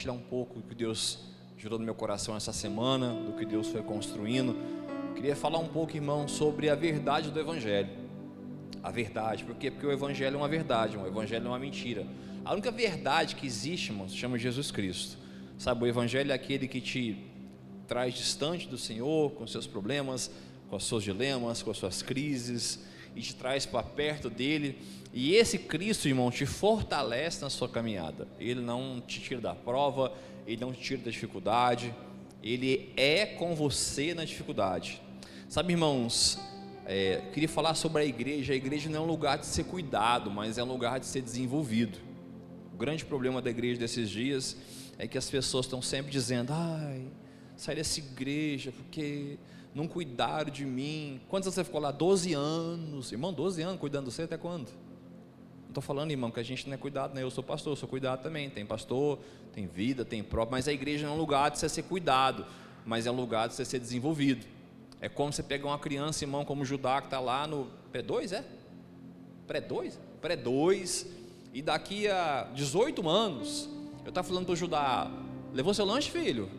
Compartilhar um pouco do que Deus gerou no meu coração essa semana, do que Deus foi construindo. Queria falar um pouco, irmão, sobre a verdade do Evangelho. A verdade, por quê? Porque o Evangelho é uma verdade, o Evangelho não é uma mentira. A única verdade que existe, irmão, se chama Jesus Cristo. Sabe, o Evangelho é aquele que te traz distante do Senhor, com seus problemas, com os seus dilemas, com as suas crises, e te traz para perto dele. E esse Cristo, irmão, te fortalece na sua caminhada. Ele não te tira da prova, ele não te tira da dificuldade, ele é com você na dificuldade. Sabe, irmãos, queria falar sobre a igreja. A igreja não é um lugar de ser cuidado, mas é um lugar de ser desenvolvido. O grande problema da igreja desses dias é que as pessoas estão sempre dizendo: ai, sai dessa igreja porque não cuidaram de mim. Quantos anos você ficou lá? 12 anos. Irmão, 12 anos cuidando de você até quando? Não estou falando, irmão, que a gente não é cuidado, né? Eu sou pastor, sou cuidado também. Tem pastor, tem vida, tem prova. Mas a igreja não é um lugar de você ser cuidado, mas é um lugar de você ser desenvolvido. É como você pegar uma criança, irmão, como Judá, que está lá no pré-2, Pré-2? Pré-2. E daqui a 18 anos, eu estava falando para o Judá: levou seu lanche, filho?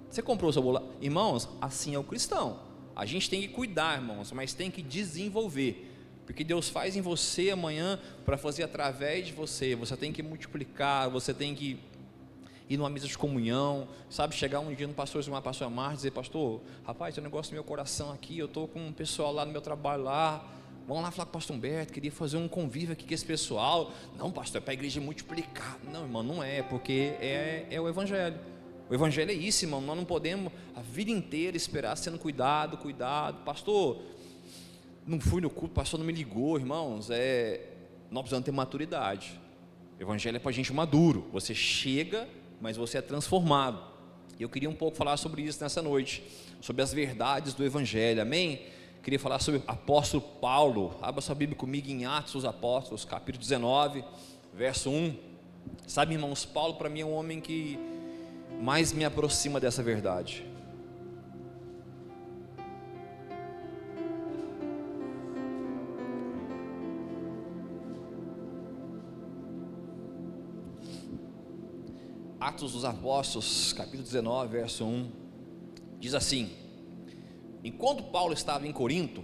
Você comprou seu bolo? Irmãos, assim é o cristão. A gente tem que cuidar, irmãos, mas tem que desenvolver. Porque Deus faz em você amanhã para fazer através de você. Você tem que multiplicar, você tem que ir numa mesa de comunhão, sabe, chegar um dia no pastor Gilmar, pastor Amar, dizer: pastor, rapaz, tem um negócio no meu coração aqui, eu estou com um pessoal lá no meu trabalho lá, vamos lá falar com o pastor Humberto, queria fazer um convívio aqui com esse pessoal. Não, pastor, é para a igreja multiplicar. Não, irmão, não é, porque é o Evangelho. O Evangelho é isso, irmão. Nós não podemos a vida inteira esperar sendo cuidado, pastor, não fui no culto, pastor não me ligou. Irmãos, nós precisamos ter maturidade. O Evangelho é para gente maduro. Você chega, mas você é transformado. E eu queria um pouco falar sobre isso nessa noite, sobre as verdades do Evangelho, amém? Queria falar sobre o apóstolo Paulo. Abra sua Bíblia comigo em Atos dos Apóstolos, capítulo 19, verso 1. Sabe, irmãos, Paulo para mim é um homem que mais me aproxima dessa verdade. Atos dos Apóstolos, capítulo 19, verso 1, diz assim: enquanto Apolo estava em Corinto,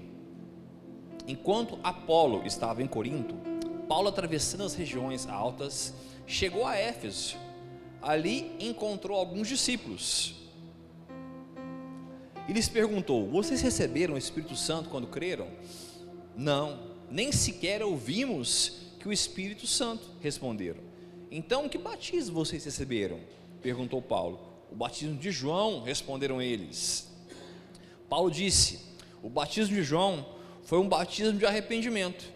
Paulo, atravessando as regiões altas, chegou a Éfeso. Ali encontrou alguns discípulos e lhes perguntou: vocês receberam o Espírito Santo quando creram? Não, nem sequer ouvimos que o Espírito Santo, responderam. Então, que batismo vocês receberam? Perguntou Paulo. O batismo de João, responderam eles. Paulo disse: o batismo de João foi um batismo de arrependimento.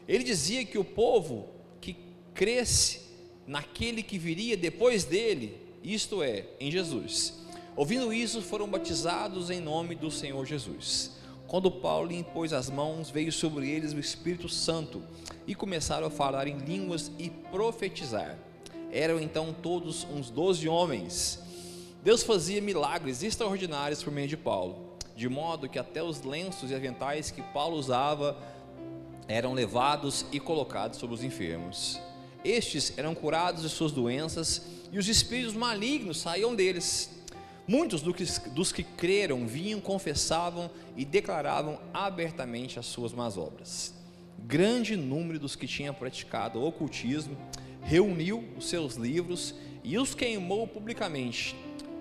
Ele dizia que o povo que cresce naquele que viria depois dele, isto é, em Jesus. Ouvindo isso, foram batizados em nome do Senhor Jesus. Quando Paulo lhe impôs as mãos, veio sobre eles o Espírito Santo e começaram a falar em línguas e profetizar. Eram então todos uns 12 homens. Deus fazia milagres extraordinários por meio de Paulo, de modo que até os lenços e aventais que Paulo usava eram levados e colocados sobre os enfermos. Estes eram curados de suas doenças e os espíritos malignos saíam deles. Muitos dos que creram vinham, confessavam e declaravam abertamente as suas más obras. Grande número dos que tinham praticado o ocultismo reuniu os seus livros e os queimou publicamente.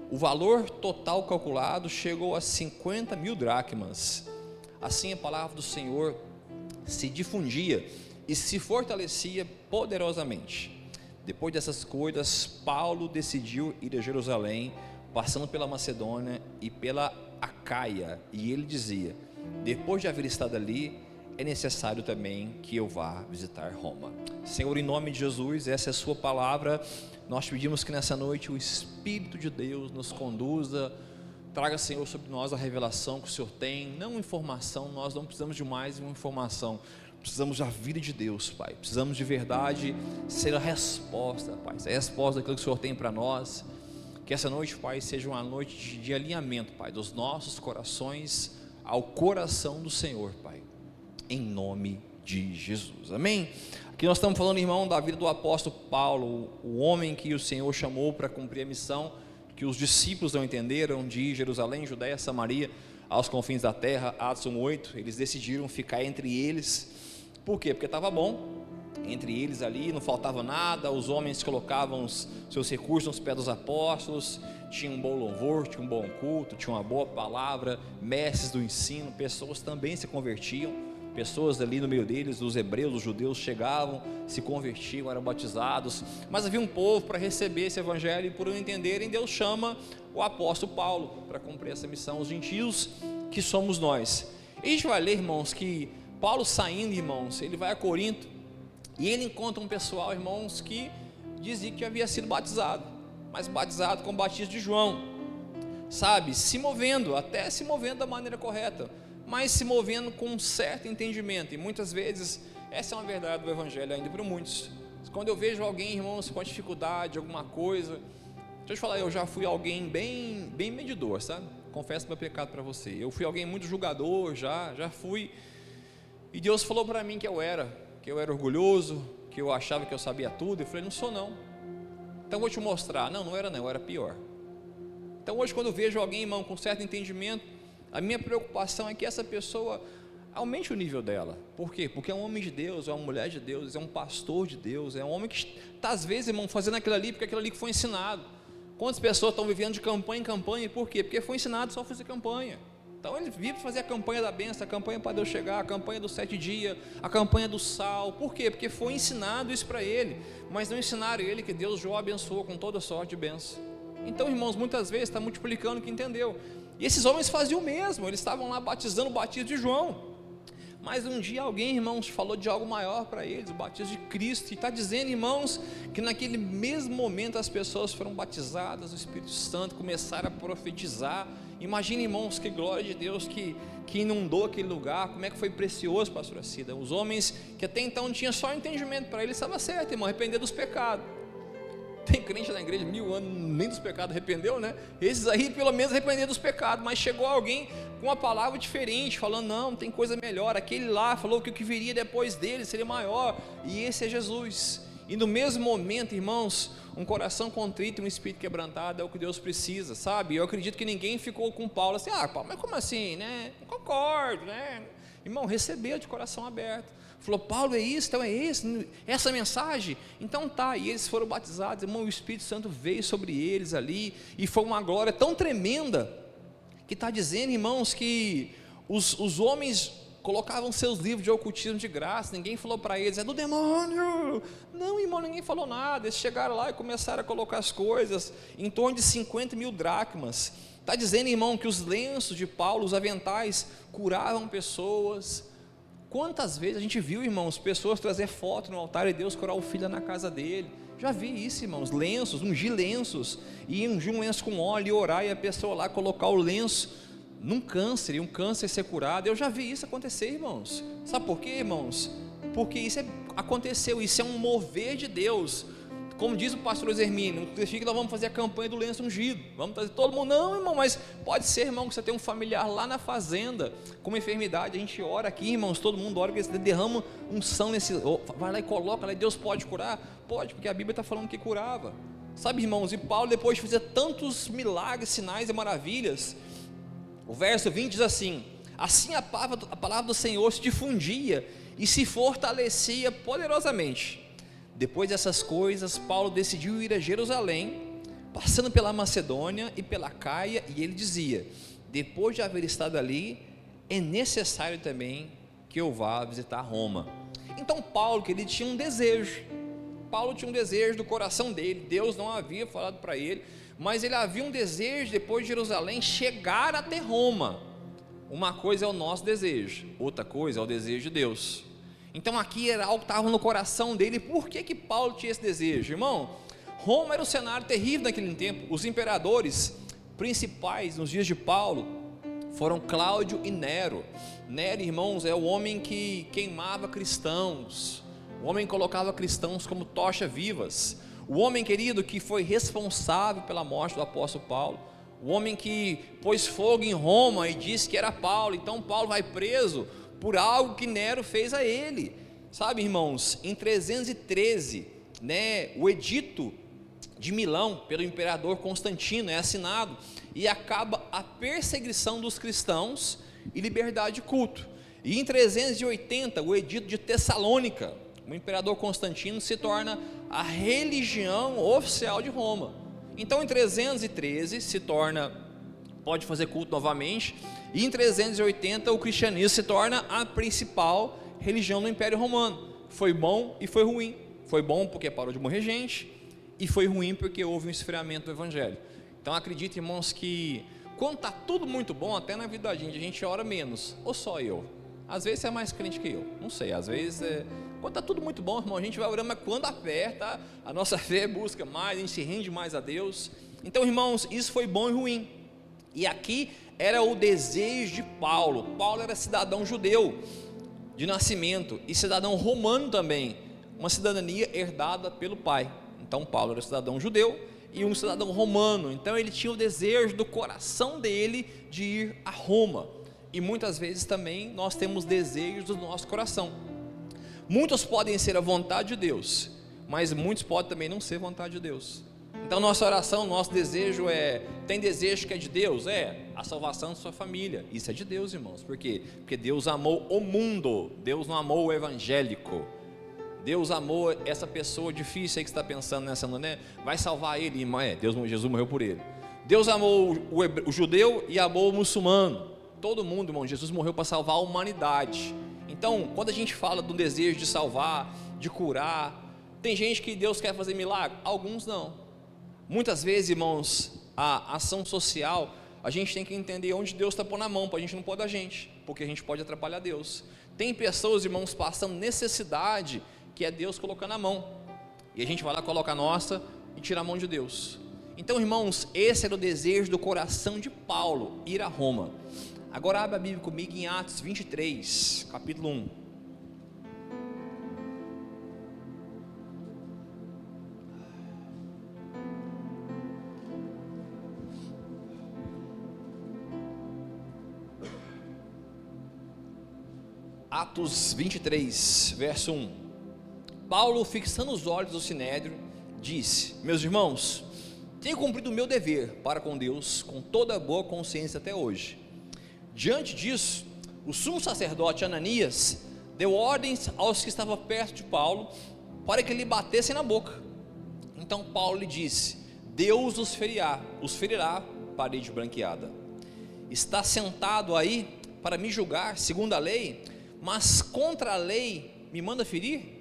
O valor total calculado chegou a 50.000 dracmas. Assim a palavra do Senhor se difundia e se fortalecia poderosamente. Depois dessas coisas, Paulo decidiu ir a Jerusalém, passando pela Macedônia e pela Acaia, e ele dizia: depois de haver estado ali, é necessário também que eu vá visitar Roma. Senhor, em nome de Jesus, essa é a sua palavra. Nós pedimos que nessa noite o Espírito de Deus nos conduza, traga, Senhor, sobre nós a revelação que o Senhor tem, não informação. Nós não precisamos de mais uma informação, precisamos da vida de Deus, Pai. Precisamos de verdade ser a resposta, Pai, a resposta daquilo que o Senhor tem para nós. Que essa noite, Pai, seja uma noite de alinhamento, Pai, dos nossos corações ao coração do Senhor, Pai, em nome de Jesus, amém? Aqui nós estamos falando, irmão, da vida do apóstolo Paulo, o homem que o Senhor chamou para cumprir a missão, que os discípulos não entenderam, de Jerusalém, Judéia, Samaria, aos confins da terra. Atos 1:8, eles decidiram ficar entre eles. Por quê? Porque estava bom entre eles ali, não faltava nada, os homens colocavam os seus recursos nos pés dos apóstolos, tinha um bom louvor, tinha um bom culto, tinha uma boa palavra, mestres do ensino, pessoas também se convertiam, pessoas ali no meio deles, os hebreus, os judeus chegavam, se convertiam, eram batizados, mas havia um povo para receber esse evangelho, e por não entenderem, Deus chama o apóstolo Paulo para cumprir essa missão, os gentios que somos nós. E a gente vai ler, irmãos, que Paulo saindo, irmãos, ele vai a Corinto, e ele encontra um pessoal, irmãos, que dizia que havia sido batizado, mas batizado com o batismo de João, sabe, se movendo da maneira correta, mas se movendo com um certo entendimento, e muitas vezes, essa é uma verdade do evangelho ainda para muitos. Quando eu vejo alguém, irmãos, com dificuldade, alguma coisa, deixa eu te falar, eu já fui alguém bem medidor, sabe, confesso meu pecado para você, eu fui alguém muito julgador, já fui, e Deus falou para mim que eu era orgulhoso, que eu achava que eu sabia tudo. Eu falei, não sou não. Então vou te mostrar. Não era não, eu era pior. Então hoje, quando eu vejo alguém, irmão, com certo entendimento, a minha preocupação é que essa pessoa aumente o nível dela. Por quê? Porque é um homem de Deus, é uma mulher de Deus, é um pastor de Deus, é um homem que está às vezes, irmão, fazendo aquilo ali, porque aquilo ali que foi ensinado. Quantas pessoas estão vivendo de campanha em campanha? Por quê? Porque foi ensinado só a fazer campanha. Então ele vive para fazer a campanha da bênção, a campanha para Deus chegar, a campanha dos 7 dias, a campanha do sal. Por quê? Porque foi ensinado isso para ele, mas não ensinaram ele que Deus já o abençoou com toda sorte de bênção. Então, irmãos, muitas vezes está multiplicando o que entendeu. E esses homens faziam o mesmo, eles estavam lá batizando o batismo de João. Mas um dia alguém, irmãos, falou de algo maior para eles, o batismo de Cristo, e está dizendo, irmãos, que naquele mesmo momento as pessoas foram batizadas, o Espírito Santo começaram a profetizar. Imagina, irmãos, que glória de Deus que inundou aquele lugar, como é que foi precioso, pastora Cida. Os homens que até então tinham só entendimento, para eles estava certo, irmão, arrepender dos pecados. Tem crente na igreja 1000 anos, nem dos pecados arrependeu, né? Esses aí pelo menos arrependeram dos pecados, mas chegou alguém com uma palavra diferente, falando, não, tem coisa melhor. Aquele lá falou que o que viria depois dele seria maior, e esse é Jesus. E no mesmo momento, irmãos, um coração contrito e um espírito quebrantado é o que Deus precisa, sabe? Eu acredito que ninguém ficou com Paulo assim, Paulo, mas como assim, né? Não concordo, né? Irmão, recebeu de coração aberto. Falou, Paulo, é isso, então é esse, essa mensagem? Então tá, e eles foram batizados, irmão, o Espírito Santo veio sobre eles ali, e foi uma glória tão tremenda, que está dizendo, irmãos, que os homens colocavam seus livros de ocultismo de graça, ninguém falou para eles, é do demônio. Não, irmão, ninguém falou nada, eles chegaram lá e começaram a colocar as coisas, em torno de 50.000 dracmas, está dizendo, irmão, que os lenços de Paulo, os aventais, curavam pessoas. Quantas vezes a gente viu, irmãos, pessoas trazer foto no altar e Deus curar o filho na casa dele? Já vi isso, irmãos, lenços, ungir lenços, e ungir um lenço com óleo e orar, e a pessoa lá colocar o lenço num câncer, e um câncer ser curado. Eu já vi isso acontecer, irmãos. Sabe por quê, irmãos? Porque isso aconteceu, isso é um mover de Deus. Como diz o pastor Hermínio, não significa que nós vamos fazer a campanha do lenço ungido, vamos trazer todo mundo, não, irmão, mas pode ser, irmão, que você tem um familiar lá na fazenda, com uma enfermidade, a gente ora aqui, irmãos, todo mundo ora, que derrama unção nesse, vai lá e coloca lá, e Deus pode curar? Pode, porque a Bíblia está falando que curava, sabe, irmãos, e Paulo, depois de fazer tantos milagres, sinais e maravilhas, o verso 20 diz assim a palavra do Senhor se difundia, e se fortalecia poderosamente. Depois dessas coisas, Paulo decidiu ir a Jerusalém, passando pela Macedônia e pela Caia, e ele dizia, depois de haver estado ali, é necessário também que eu vá visitar Roma. Então Paulo, que ele tinha um desejo, do coração dele, Deus não havia falado para ele, mas ele havia um desejo, depois de Jerusalém, chegar até Roma. Uma coisa é o nosso desejo, outra coisa é o desejo de Deus. Então aqui era algo que estava no coração dele. Por que Paulo tinha esse desejo? Irmão, Roma era um cenário terrível naquele tempo. Os imperadores principais nos dias de Paulo foram Cláudio e Nero. Nero, irmãos, é o homem que queimava cristãos, o homem que colocava cristãos como tochas vivas, o homem, querido, que foi responsável pela morte do apóstolo Paulo, o homem que pôs fogo em Roma e disse que era Paulo. Então Paulo vai preso por algo que Nero fez a ele. Sabe, irmãos, em 313, né, o edito de Milão, pelo imperador Constantino, é assinado e acaba a perseguição dos cristãos e liberdade de culto. E em 380, o edito de Tessalônica, o imperador Constantino se torna a religião oficial de Roma. Então em 313 pode fazer culto novamente, e em 380 o cristianismo se torna a principal religião do Império Romano. Foi bom e foi ruim. Foi bom porque parou de morrer gente, e foi ruim porque houve um esfriamento do evangelho. Então acredito, irmãos, que quando está tudo muito bom, até na vida da gente, a gente ora menos, ou só eu? Às vezes você é mais crente que eu, não sei, às vezes quando está tudo muito bom, irmão, a gente vai orando, mas quando aperta, a nossa fé busca mais, a gente se rende mais a Deus. Então, irmãos, isso foi bom e ruim. E aqui era o desejo de Paulo. Paulo era cidadão judeu de nascimento e cidadão romano também, uma cidadania herdada pelo pai. Então Paulo era cidadão judeu e um cidadão romano, então ele tinha o desejo do coração dele de ir a Roma. E muitas vezes também nós temos desejos do nosso coração. Muitos podem ser a vontade de Deus, mas muitos podem também não ser vontade de Deus. Então nossa oração, nosso desejo tem desejo que é de Deus? A salvação da sua família. Isso é de Deus, irmãos. Por quê? Porque Deus amou o mundo, Deus não amou o evangélico. Deus amou essa pessoa difícil aí que está pensando nessa, né? Vai salvar ele, Jesus morreu por ele. Deus amou o judeu e amou o muçulmano. Todo mundo, irmão, Jesus morreu para salvar a humanidade. Então, quando a gente fala do desejo de salvar, de curar, tem gente que Deus quer fazer milagre, alguns não. Muitas vezes, irmãos, a ação social, a gente tem que entender onde Deus está pondo a mão, para a gente não pôr da gente, porque a gente pode atrapalhar Deus. Tem pessoas, irmãos, passando necessidade, que é Deus colocando a mão, e a gente vai lá, coloca a nossa e tira a mão de Deus. Então, irmãos, esse era o desejo do coração de Paulo, ir a Roma. Agora abre a Bíblia comigo em Atos 23, capítulo 1. Atos 23, verso 1. Paulo, fixando os olhos do sinédrio, disse: meus irmãos, tenho cumprido o meu dever para com Deus com toda boa consciência até hoje. Diante disso, o sumo sacerdote Ananias deu ordens aos que estavam perto de Paulo para que lhe batessem na boca. Então Paulo lhe disse: Deus os ferirá, parede branqueada. Está sentado aí para me julgar segundo a lei, mas contra a lei me manda ferir?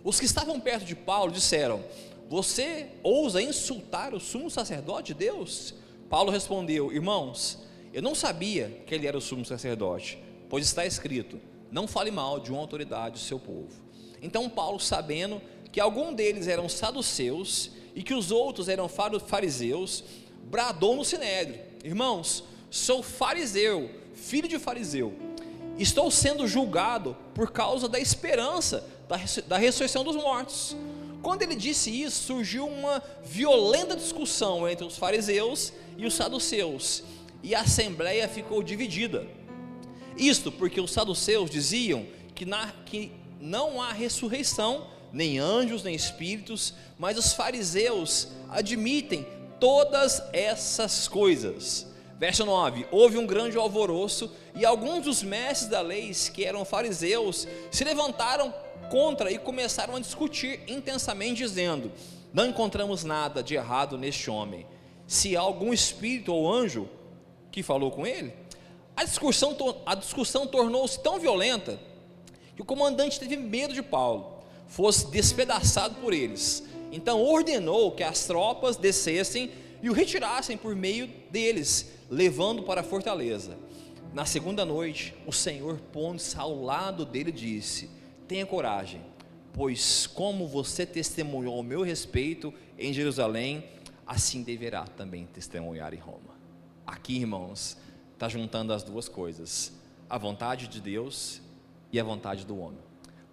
Os que estavam perto de Paulo disseram: você ousa insultar o sumo sacerdote de Deus? Paulo respondeu: irmãos, eu não sabia que ele era o sumo sacerdote, pois está escrito: não fale mal de uma autoridade do seu povo. Então Paulo, sabendo que algum deles eram saduceus e que os outros eram fariseus, bradou no sinédrio: irmãos, sou fariseu, filho de fariseu, estou sendo julgado por causa da esperança da ressurreição dos mortos. Quando ele disse isso, surgiu uma violenta discussão entre os fariseus e os saduceus, e a assembleia ficou dividida. Isto porque os saduceus diziam que não há ressurreição, nem anjos, nem espíritos, mas os fariseus admitem todas essas coisas. Verso 9: houve um grande alvoroço, e alguns dos mestres da lei, que eram fariseus, se levantaram contra e começaram a discutir intensamente, dizendo: não encontramos nada de errado neste homem. Se há algum espírito ou anjo que falou com ele? A discussão tornou-se tão violenta que o comandante teve medo de Paulo fosse despedaçado por eles. Então ordenou que as tropas descessem e o retirassem por meio deles, levando para a fortaleza. Na segunda noite, o Senhor, pondo-se ao lado dele, disse: tenha coragem, pois como você testemunhou ao meu respeito em Jerusalém, assim deverá também testemunhar em Roma. Aqui, irmãos, está juntando as duas coisas: a vontade de Deus e a vontade do homem.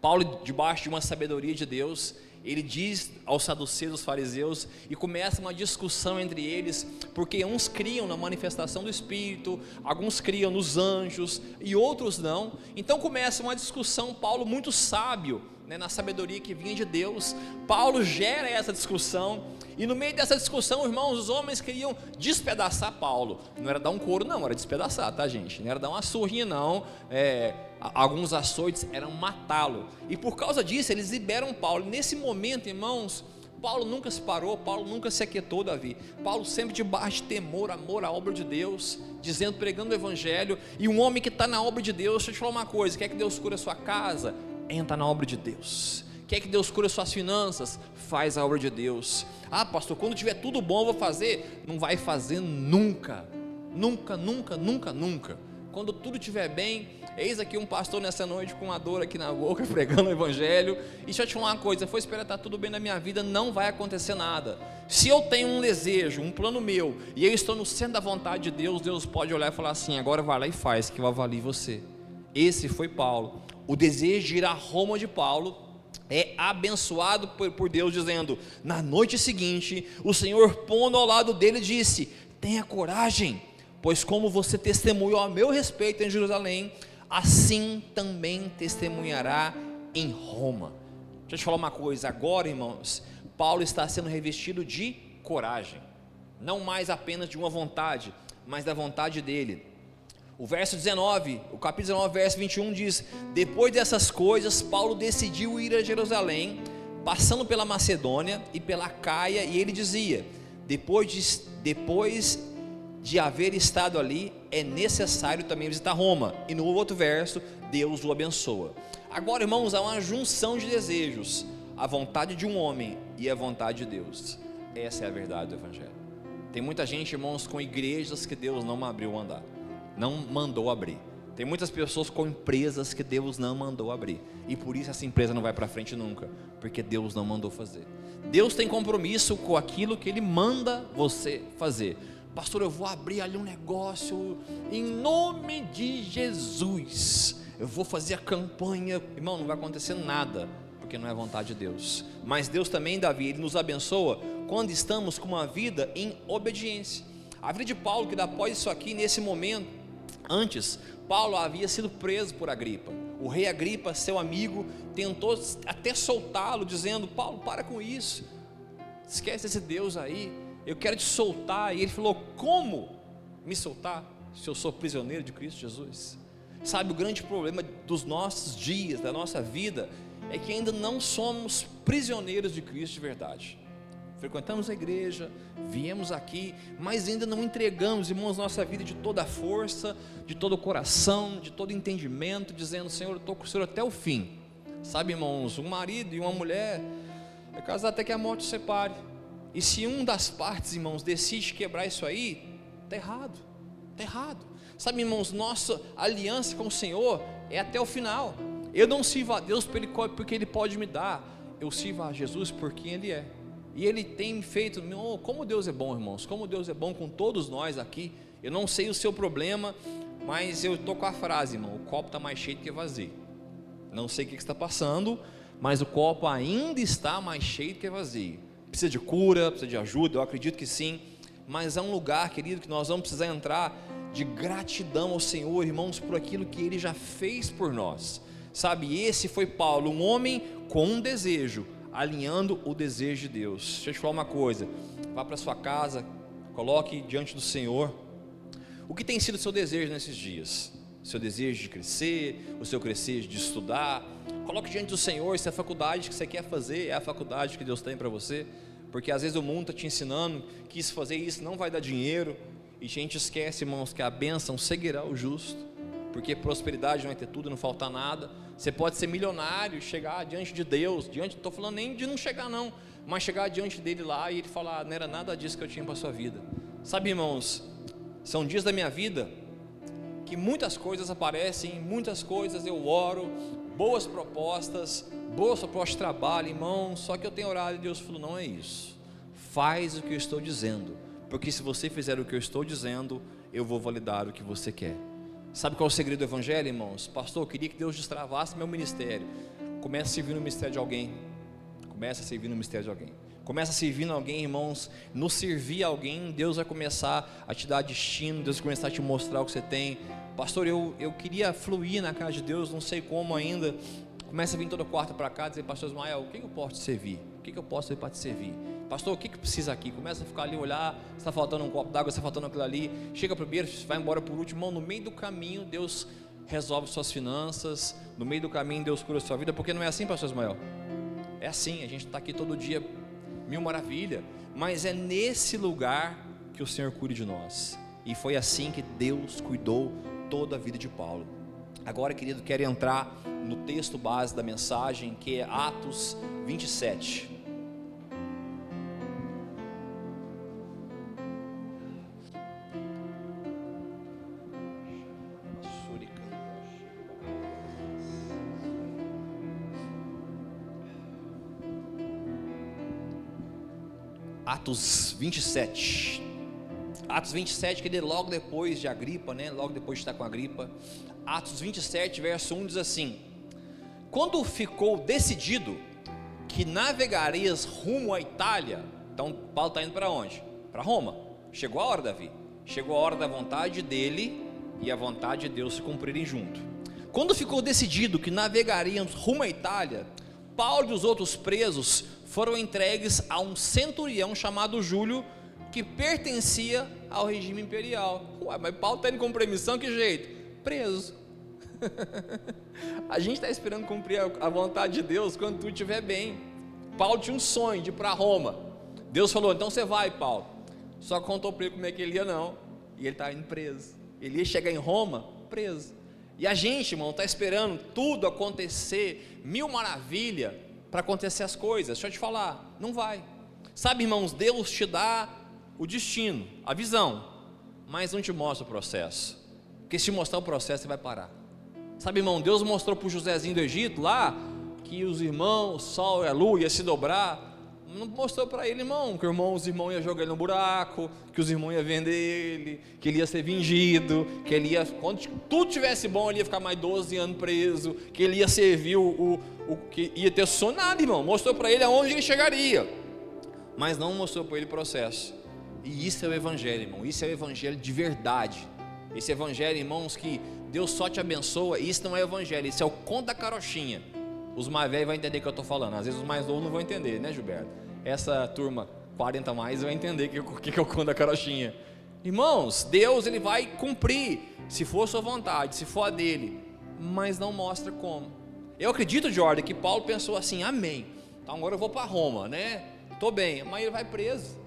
Paulo, debaixo de uma sabedoria de Deus, ele diz aos saduceus, aos fariseus, e começa uma discussão entre eles, porque uns criam na manifestação do Espírito, alguns criam nos anjos e outros não. Então começa uma discussão. Paulo, muito sábio, na sabedoria que vinha de Deus, Paulo gera essa discussão, e no meio dessa discussão, irmãos, os homens queriam despedaçar Paulo. Não era dar um couro não, era despedaçar, tá, gente? Não era dar uma surrinha não, alguns açoites, eram matá-lo, e por causa disso eles liberam Paulo. Nesse momento, irmãos, Paulo nunca se parou, Paulo nunca se aquietou, Davi. Paulo sempre debaixo de temor, amor à obra de Deus, dizendo, pregando o evangelho. E um homem que está na obra de Deus, deixa eu te falar uma coisa: quer que Deus cure a sua casa? Entra na obra de Deus. Quer que Deus cure as suas finanças? Faz a obra de Deus. Ah, pastor, quando tiver tudo bom eu vou fazer. Não vai fazer nunca, nunca, nunca, nunca, nunca. Quando tudo estiver bem, eis aqui um pastor nessa noite com uma dor aqui na boca, pregando o evangelho. E deixa eu te falar uma coisa: foi esperar estar tudo bem na minha vida, não vai acontecer nada. Se eu tenho um desejo, um plano meu, e eu estou no centro da vontade de Deus, Deus pode olhar e falar assim: agora vai lá e faz, que eu avalio você. Esse foi Paulo. O desejo de ir a Roma de Paulo é abençoado por Deus, dizendo: na noite seguinte, o Senhor, pondo ao lado dele, disse: tenha coragem, pois como você testemunhou a meu respeito em Jerusalém, assim também testemunhará em Roma. Deixa eu te falar uma coisa agora, irmãos. Paulo está sendo revestido de coragem, não mais apenas de uma vontade, mas da vontade dele. O verso 19, o capítulo 19, verso 21 diz: depois dessas coisas, Paulo decidiu ir a Jerusalém, passando pela Macedônia e pela Caia, e ele dizia: depois de haver estado ali, é necessário também visitar Roma. E no outro verso, Deus o abençoa. Agora, irmãos, há uma junção de desejos: a vontade de um homem e a vontade de Deus. Essa é a verdade do evangelho. Tem muita gente, irmãos, com igrejas que Deus não abriu o andar, não mandou abrir. Tem muitas pessoas com empresas que Deus não mandou abrir, e por isso essa empresa não vai para frente nunca, porque Deus não mandou fazer. Deus tem compromisso com aquilo que Ele manda você fazer. Pastor, eu vou abrir ali um negócio em nome de Jesus, eu vou fazer a campanha. Irmão, não vai acontecer nada, porque não é vontade de Deus. Mas Deus também, Davi, Ele nos abençoa quando estamos com uma vida em obediência. A vida de Paulo, que após isso aqui, nesse momento, antes, Paulo havia sido preso por Agripa. O rei Agripa, seu amigo, tentou até soltá-lo, dizendo: Paulo, para com isso, esquece esse Deus aí, eu quero te soltar. E ele falou: como me soltar, se eu sou prisioneiro de Cristo Jesus? Sabe, o grande problema dos nossos dias, da nossa vida, é que ainda não somos prisioneiros de Cristo de verdade. Frequentamos a igreja, viemos aqui, mas ainda não entregamos, irmãos, nossa vida de toda a força, de todo o coração, de todo entendimento, dizendo: Senhor, eu estou com o Senhor até o fim. Sabe, irmãos, um marido e uma mulher é casado até que a morte os separe, e se um das partes, irmãos, decide quebrar isso aí, está errado, está errado. Sabe, irmãos, nossa aliança com o Senhor é até o final. Eu não sirvo a Deus porque Ele pode me dar, eu sirvo a Jesus por quem Ele é. E Ele tem feito, como Deus é bom, irmãos, como Deus é bom com todos nós aqui. Eu não sei o seu problema, mas eu estou com a frase, irmão: o copo está mais cheio do que vazio. Não sei o que está passando, mas o copo ainda está mais cheio do que vazio. Precisa de cura, precisa de ajuda, eu acredito que sim. Mas é um lugar, querido, que nós vamos precisar entrar de gratidão ao Senhor, irmãos, por aquilo que Ele já fez por nós. Sabe, esse foi Paulo, um homem com um desejo, alinhando o desejo de Deus. Deixa eu te falar uma coisa: vá para sua casa, coloque diante do Senhor o que tem sido o seu desejo nesses dias. O seu desejo de crescer, o seu desejo de estudar. Coloque diante do Senhor se a faculdade que você quer fazer é a faculdade que Deus tem para você, porque às vezes o mundo está te ensinando que se fazer isso não vai dar dinheiro, e a gente esquece, irmãos, que a bênção seguirá o justo, porque prosperidade não vai ter tudo, não faltar nada. Você pode ser milionário, chegar diante de Deus, estou falando nem de não chegar não, mas chegar diante dele lá e ele falar: não era nada disso que eu tinha para a sua vida. Sabe, irmãos, são dias da minha vida que muitas coisas aparecem, muitas coisas eu oro, boas propostas de trabalho, irmão, só que eu tenho orado e Deus falou: não é isso, faz o que eu estou dizendo, porque se você fizer o que eu estou dizendo, eu vou validar o que você quer. Sabe qual é o segredo do evangelho, irmãos? Pastor, eu queria que Deus destravasse meu ministério. Comece a servir no ministério de alguém, Começa servindo o mistério de alguém. Começa servindo alguém, irmãos. No servir alguém, Deus vai começar a te dar destino. Deus vai começar a te mostrar o que você tem. Pastor, eu queria fluir na casa de Deus, não sei como ainda. Começa a vir toda quarta para cá e dizer: pastor Ismael, o que eu posso te servir? O que eu posso fazer para te servir? Pastor, o que precisa aqui? Começa a ficar ali, olhar, se está faltando um copo d'água, se está faltando aquilo ali. Chega primeiro, vai embora por último. Irmão, no meio do caminho, Deus resolve suas finanças. No meio do caminho, Deus cura a sua vida. Porque não é assim, pastor Ismael? É assim, a gente está aqui todo dia, mil maravilha. Mas é nesse lugar que o Senhor cuida de nós. E foi assim que Deus cuidou toda a vida de Paulo. Agora, querido, quero entrar no texto base da mensagem, que é Atos 27. Atos 27. Atos 27, que é logo depois de Agripa, né? Logo depois de estar com Agripa. Atos 27, verso 1 diz assim: quando ficou decidido que navegarias rumo à Itália. Então Paulo está indo para onde? Para Roma. Chegou a hora, Davi. Chegou a hora da vontade dele e a vontade de Deus se cumprirem junto. Quando ficou decidido que navegaríamos rumo à Itália, Paulo e os outros presos foram entregues a um centurião chamado Júlio, que pertencia ao regime imperial. Ué, mas Paulo está indo com permissão, que jeito? Preso. A gente está esperando cumprir a vontade de Deus quando tudo estiver bem. Paulo tinha um sonho de ir para Roma. Deus falou: então você vai, Paulo. Só contou para ele como é que ele ia, não. E ele estava indo preso. Ele ia chegar em Roma preso. E a gente, irmão, está esperando tudo acontecer, mil maravilhas, para acontecer as coisas. Deixa eu te falar, não vai. Sabe, irmãos, Deus te dá o destino, a visão, mas não te mostra o processo. Porque se te mostrar o processo, você vai parar. Sabe, irmão, Deus mostrou para o Josézinho do Egito lá, que os irmãos, o sol e a lua ia se dobrar. Não mostrou para ele, irmão, que os irmãos iam jogar ele no buraco, que os irmãos iam vender ele, que ele ia ser vendido, que ele ia, quando tudo tivesse bom, ele ia ficar mais 12 anos preso, que ele ia servir o que ia ter sonado, irmão. Mostrou para ele aonde ele chegaria, mas não mostrou para ele o processo. E isso é o evangelho, irmão. Isso é o evangelho de verdade. Esse evangelho, irmãos, que Deus só te abençoa. Isso não é evangelho, isso é o conto da carochinha. Os mais velhos vão entender o que eu estou falando. Às vezes os mais novos não vão entender, né, Gilberto? Essa turma 40 mais vai entender o que é o conto da carochinha. Irmãos, Deus, ele vai cumprir, se for sua vontade, se for a dele, mas não mostra como. Eu acredito, Jordan, que Paulo pensou assim: amém, então agora eu vou para Roma, né? Estou bem, mas ele vai preso.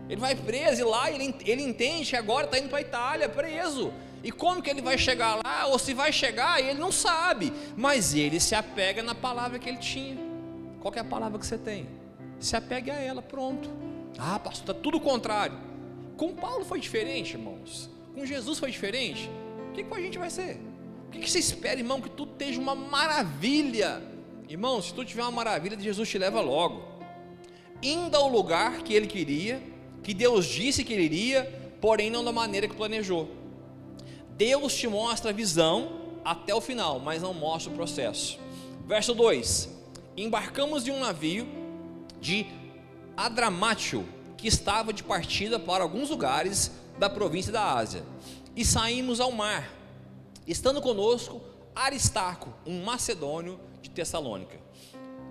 Ele vai preso e lá ele entende que agora está indo para a Itália, preso. E como que ele vai chegar lá? Ou se vai chegar, ele não sabe. Mas ele se apega na palavra que ele tinha. Qual que é a palavra que você tem? Se apegue a ela, pronto. Ah, pastor, está tudo o contrário. Com Paulo foi diferente, irmãos. Com Jesus foi diferente. O que com a gente vai ser? O que você espera, irmão? Que tudo esteja uma maravilha. Irmão, se tudo tiver uma maravilha, Jesus te leva logo. Indo ao lugar que ele queria, que Deus disse que ele iria, porém não da maneira que planejou. Deus te mostra a visão até o final, mas não mostra o processo. Verso 2: embarcamos em um navio de Adramátio, que estava de partida para alguns lugares da província da Ásia, e saímos ao mar, estando conosco Aristarco, um macedônio de Tessalônica.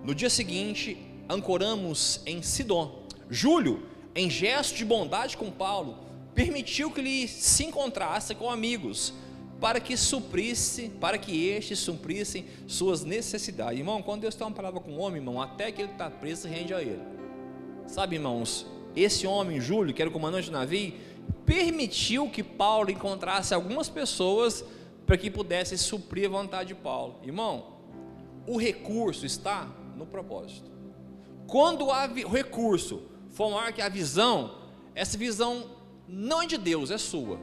No dia seguinte, ancoramos em Sidon. Júlio, em gesto de bondade com Paulo, permitiu que ele se encontrasse com amigos, para que estes suprissem suas necessidades. Irmão, quando Deus tem uma palavra com o homem, irmão, até que ele está preso, rende a ele. Sabe, irmãos, esse homem, Júlio, que era o comandante do navio, permitiu que Paulo encontrasse algumas pessoas para que pudesse suprir a vontade de Paulo. Irmão, o recurso está no propósito. Quando o recurso for maior que a visão, essa visão não é de Deus, é sua.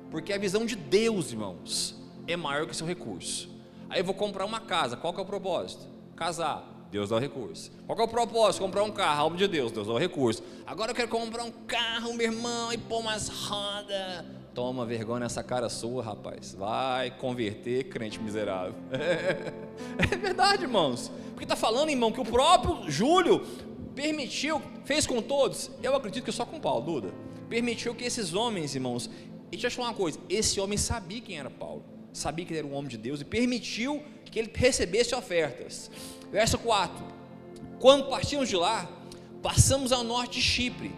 Porque a visão de Deus, irmãos, é maior que o seu recurso. Aí eu vou comprar uma casa, qual que é o propósito? Casar, Deus dá o recurso. Qual que é o propósito? Comprar um carro, algo de Deus, Deus dá o recurso. Agora eu quero comprar um carro, meu irmão, e pôr umas rodas Toma vergonha nessa cara sua, rapaz. Vai converter, crente miserável. É verdade, irmãos. Porque está falando, irmão, que o próprio Júlio permitiu, fez com todos. Eu acredito que só com Paulo, Duda. Permitiu que esses homens, irmãos. E deixa eu te falar uma coisa. Esse homem sabia quem era Paulo. Sabia que ele era um homem de Deus. E permitiu que ele recebesse ofertas. Verso 4. Quando partimos de lá, passamos ao norte de Chipre,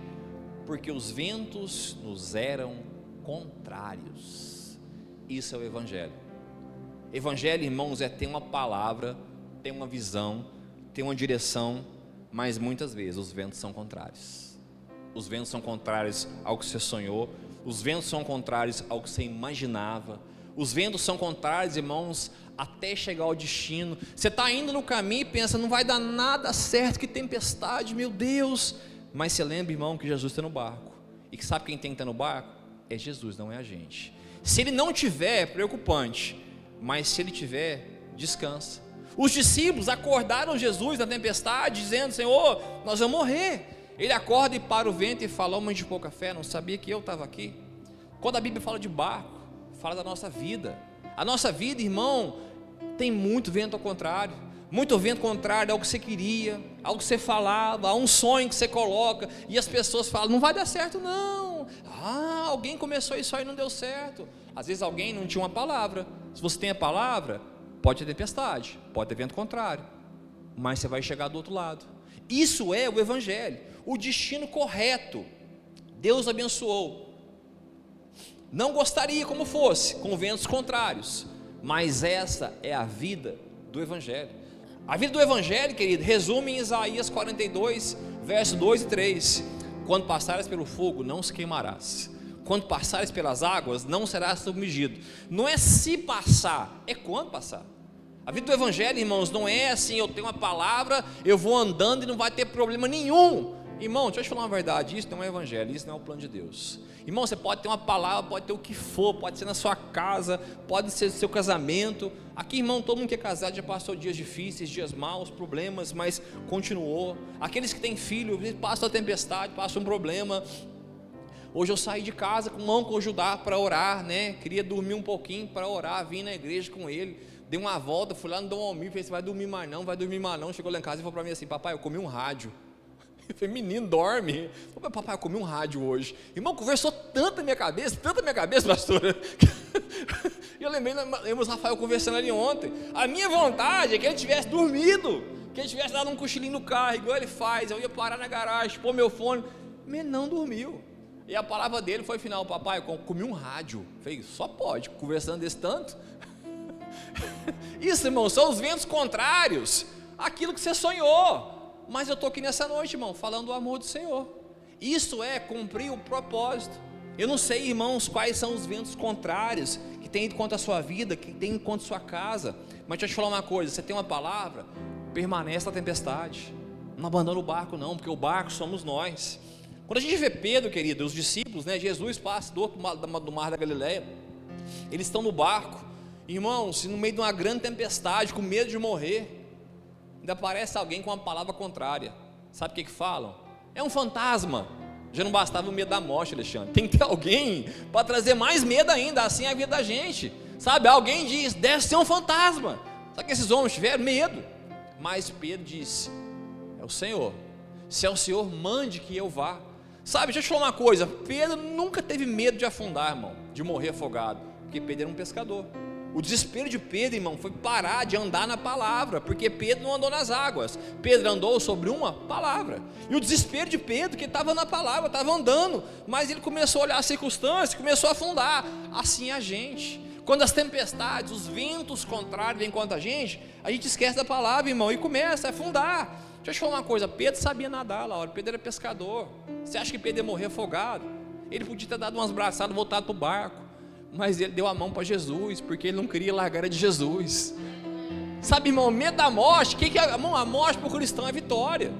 porque os ventos nos eram contrários. Isso é o Evangelho. Evangelho, irmãos, é ter uma palavra, ter uma visão, ter uma direção, mas muitas vezes os ventos são contrários. Os ventos são contrários ao que você sonhou, os ventos são contrários ao que você imaginava, os ventos são contrários, irmãos, até chegar ao destino. Você está indo no caminho e pensa, não vai dar nada certo, que tempestade, meu Deus. Mas você lembra, irmão, que Jesus está no barco, e que sabe quem tem que estar no barco? É Jesus, não é a gente. Se ele não tiver, é preocupante, mas se ele tiver, descansa. Os discípulos acordaram Jesus na tempestade, dizendo, Senhor, nós vamos morrer. Ele acorda e para o vento e fala, homem de pouca fé, não sabia que eu estava aqui? Quando a Bíblia fala de barco, fala da nossa vida. A nossa vida, irmão, tem muito vento ao contrário. Muito vento contrário ao que você queria, ao que você falava, a um sonho que você coloca, e as pessoas falam, não vai dar certo não. Alguém começou isso aí e não deu certo. Às vezes alguém não tinha uma palavra. Se você tem a palavra, pode ter tempestade, pode ter vento contrário, mas você vai chegar do outro lado. Isso é o Evangelho, o destino correto. Deus abençoou. Não gostaria como fosse, com ventos contrários, mas essa é a vida do Evangelho. A vida do Evangelho, querido, resume em Isaías 42, verso 2 e 3. Quando passares pelo fogo, não se queimarás. Quando passares pelas águas, não serás submergido. Não é se passar, é quando passar. A vida do Evangelho, irmãos, não é assim, eu tenho uma palavra, eu vou andando e não vai ter problema nenhum. Irmão, deixa eu te falar uma verdade, isso não é Evangelho, isso não é o plano de Deus. Irmão, você pode ter uma palavra, pode ter o que for, pode ser na sua casa, pode ser no seu casamento. Aqui, irmão, todo mundo que é casado já passou dias difíceis, dias maus, problemas, mas continuou. Aqueles que têm filho, passam a tempestade, passam um problema. Hoje eu saí de casa com o irmão ajudar para orar, né? Queria dormir um pouquinho para orar, vim na igreja com ele, dei uma volta, fui lá no Dom Almir, falei, você vai dormir mais não, vai dormir mais não. Chegou lá em casa e falou para mim assim, papai, eu comi um rádio. Eu falei, menino, dorme. Eu falei, papai, eu comi um rádio hoje. Irmão, conversou tanto na minha cabeça, pastor. E eu lembrei do Rafael conversando ali ontem. A minha vontade é que ele tivesse dormido, que ele tivesse dado um cochilinho no carro, igual ele faz. Eu ia parar na garagem, pôr meu fone, mas ele não dormiu. E a palavra dele foi final, papai, eu comi um rádio. Eu falei, só pode, conversando desse tanto. Isso, irmão, são os ventos contrários àquilo que você sonhou. Mas eu estou aqui nessa noite, irmão, falando do amor do Senhor. Isso é cumprir o propósito. Eu não sei, irmãos, quais são os ventos contrários que tem contra a sua vida, que tem contra a sua casa. Mas deixa eu te falar uma coisa, você tem uma palavra, permanece na tempestade. Não abandona o barco não, porque o barco somos nós. Quando a gente vê Pedro, querido, os discípulos, né, Jesus passa do outro lado do mar da Galileia. Eles estão no barco, irmãos, no meio de uma grande tempestade, com medo de morrer. Ainda aparece alguém com uma palavra contrária. Sabe o que falam? É um fantasma. Já não bastava o medo da morte, Alexandre. Tem que ter alguém para trazer mais medo ainda. Assim é a vida da gente. Sabe, alguém diz, deve ser um fantasma. Só que esses homens tiveram medo. Mas Pedro disse, é o Senhor. Se é o Senhor, mande que eu vá. Sabe, deixa eu te falar uma coisa. Pedro nunca teve medo de afundar, irmão, de morrer afogado. Porque Pedro era um pescador. O desespero de Pedro, irmão, foi parar de andar na palavra, porque Pedro não andou nas águas, Pedro andou sobre uma palavra. E o desespero de Pedro, que estava na palavra, estava andando, mas ele começou a olhar as circunstâncias, começou a afundar. Assim é a gente, quando as tempestades, os ventos contrários vêm contra a gente esquece da palavra, irmão, e começa a afundar. Deixa eu te falar uma coisa, Pedro sabia nadar lá, Pedro era pescador. Você acha que Pedro ia morrer afogado? Ele podia ter dado umas braçadas, voltado para o barco, mas ele deu a mão para Jesus, porque ele não queria largar de Jesus. Sabe, irmão, medo da morte, irmão, a morte para o cristão é vitória.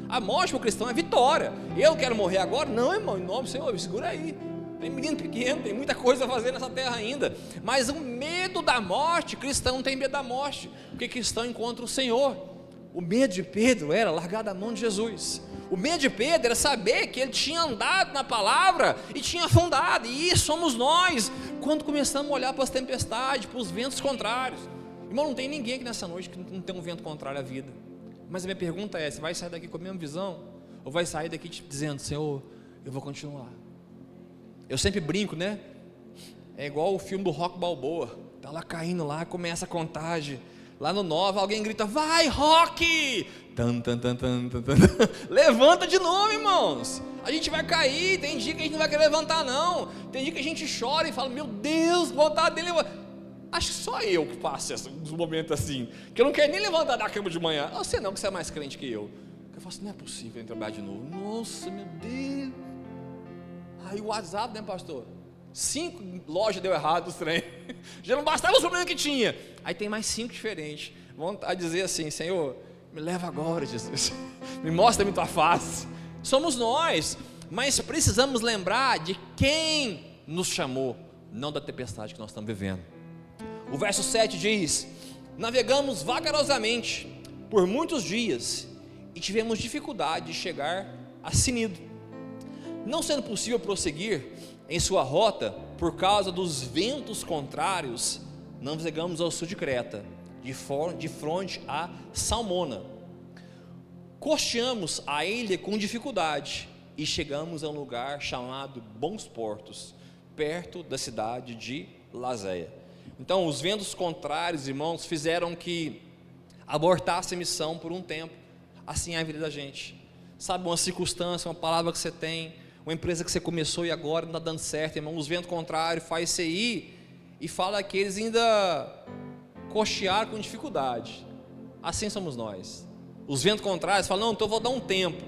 A morte para o cristão é vitória. Eu quero morrer agora? Não, irmão, em nome do Senhor, me segura aí. Tem menino pequeno, tem muita coisa a fazer nessa terra ainda. Mas o medo da morte, cristão não tem medo da morte, porque cristão encontra o Senhor. O medo de Pedro era largar da mão de Jesus. O medo de Pedro era saber que ele tinha andado na palavra e tinha afundado, e isso somos nós, quando começamos a olhar para as tempestades, para os ventos contrários. Irmão, não tem ninguém aqui nessa noite que não tem um vento contrário à vida, mas a minha pergunta é, você vai sair daqui com a mesma visão? Ou vai sair daqui dizendo, Senhor, eu vou continuar? Eu sempre brinco, né? É igual o filme do Rock Balboa, tá lá caindo lá, começa a contagem, lá no 9 alguém grita, vai Rock! Tan, tan, tan, tan, tan, tan. Levanta de novo, irmãos. A gente vai cair, tem dia que a gente não vai querer levantar não, tem dia que a gente chora e fala, meu Deus, vontade de levantar. Acho que só eu que passo uns momentos assim, que eu não quero nem levantar da cama de manhã. Você não, que você é mais crente que eu. Eu falo assim, não é possível trabalhar de novo. Nossa, meu Deus. Aí o WhatsApp, né, pastor? 5 lojas deu errado os trem. Já não bastava os problemas que tinha. Aí tem mais 5 diferentes. Vontade de dizer assim, Senhor, me leva agora, Jesus. Me mostra a tua face. Somos nós, mas precisamos lembrar de quem nos chamou, não da tempestade que nós estamos vivendo. O verso 7 diz, navegamos vagarosamente por muitos dias e tivemos dificuldade de chegar a Sinido, não sendo possível prosseguir em sua rota por causa dos ventos contrários. Navegamos ao sul de Creta, de fronte a Salmona. Costeamos a ilha com dificuldade e chegamos a um lugar chamado Bons Portos, perto da cidade de Laséia. Então os ventos contrários, irmãos, fizeram que abortasse a missão por um tempo. Assim é a vida da gente, sabe, uma circunstância, uma palavra que você tem, uma empresa que você começou e agora não está dando certo, irmão, os ventos contrários faz você ir e fala que eles ainda costearam com dificuldade. Assim somos nós. Os ventos contrários falam, não, então eu vou dar um tempo,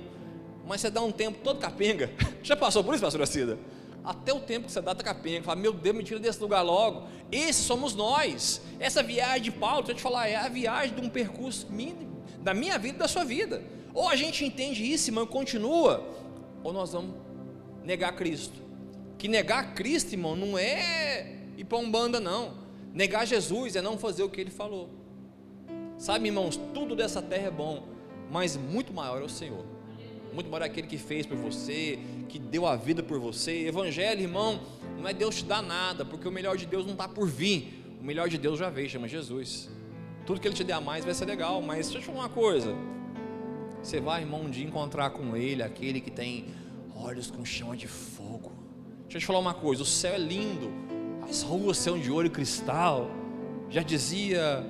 mas você dá um tempo todo capenga. Já passou por isso, pastor Cida? Até o tempo que você dá capenga, fala, meu Deus, me tira desse lugar logo. Esses somos nós. Essa viagem de Paulo, deixa eu te falar, é a viagem de um percurso da minha vida e da sua vida. Ou a gente entende isso, irmão, e continua, ou nós vamos negar Cristo. Que negar Cristo, irmão, não é ir para Umbanda, não. Negar Jesus é não fazer o que Ele falou. Sabe, irmãos, tudo dessa terra é bom, mas muito maior é o Senhor. Muito maior é aquele que fez por você, que deu a vida por você. Evangelho, irmão, não é Deus te dar nada, porque o melhor de Deus não está por vir. O melhor de Deus já veio, chama Jesus. Tudo que Ele te der a mais vai ser legal, mas deixa eu te falar uma coisa. Você vai, irmão, um dia encontrar com Ele, aquele que tem olhos com chama de fogo. Deixa eu te falar uma coisa, o céu é lindo, as ruas são de ouro e cristal. Já dizia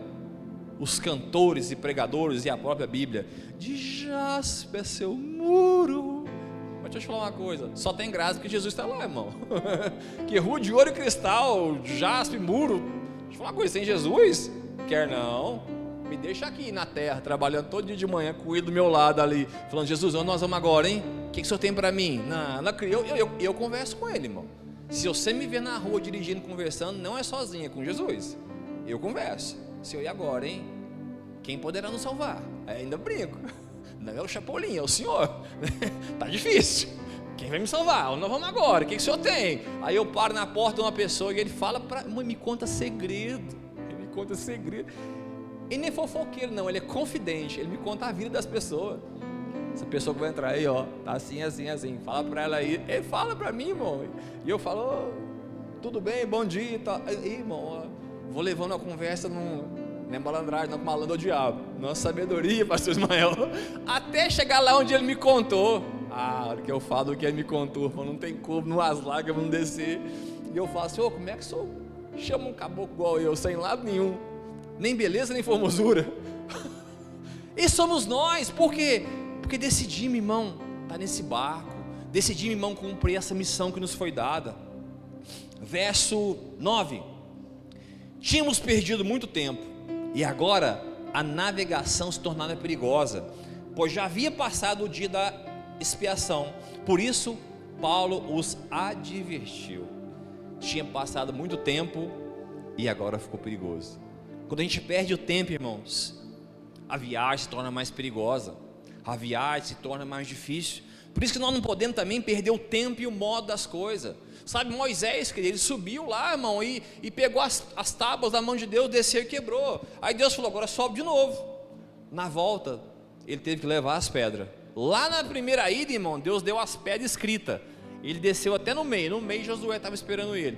os cantores e pregadores e a própria Bíblia, de jaspe é seu muro. Mas deixa eu te falar uma coisa, só tem graça porque Jesus está lá, irmão. Que rua de ouro e cristal, jaspe, muro. Deixa eu falar uma coisa, sem Jesus, quer não, me deixa aqui na terra, trabalhando todo dia de manhã, com ele do meu lado ali, falando, Jesus, onde nós vamos agora, hein? O que o Senhor tem para mim? Eu converso com Ele, irmão. Se você me ver na rua dirigindo, conversando, não é sozinho, é com Jesus. Eu converso. Senhor, e agora, hein? Quem poderá nos salvar? Aí ainda brinco. Não é o Chapolin, é o Senhor. Tá difícil. Quem vai me salvar? Onde nós vamos agora? O que o Senhor tem? Aí eu paro na porta de uma pessoa e ele fala para mim, me conta segredo. Ele me conta segredo. Ele nem é fofoqueiro, não, ele é confidente. Ele me conta a vida das pessoas. Essa pessoa que vai entrar aí, ó, tá assim, assim, assim. Fala para ela aí. Ele fala para mim, irmão. E eu falo, oh, tudo bem, bom dia e tal. Aí, irmão, ó, vou levando a conversa não é malandragem, não, malandro é o diabo. Nossa sabedoria, pastor Ismael. Até chegar lá onde ele me contou. A hora que eu falo do que ele me contou, não tem como, não as lágrimas, não descer. E eu falo assim, ô, como é que o senhor chama um caboclo igual eu, sem lado nenhum, nem beleza, nem formosura? E somos nós, por quê? Porque decidimos, irmão, estar nesse barco, decidimos, irmão, cumprir essa missão que nos foi dada. Verso 9: tínhamos perdido muito tempo, e agora a navegação se tornava perigosa, pois já havia passado o dia da expiação. Por isso Paulo os advertiu. Tinha passado muito tempo e agora ficou perigoso. Quando a gente perde o tempo, irmãos, a viagem se torna mais perigosa, a viagem se torna mais difícil. Por isso que nós não podemos também perder o tempo e o modo das coisas. Sabe, Moisés, ele subiu lá, irmão, e pegou as tábuas da mão de Deus, desceu e quebrou. Aí Deus falou, agora sobe de novo. Na volta, ele teve que levar as pedras. Lá na primeira ida, irmão, Deus deu as pedras escritas. Ele desceu até no meio Josué estava esperando ele.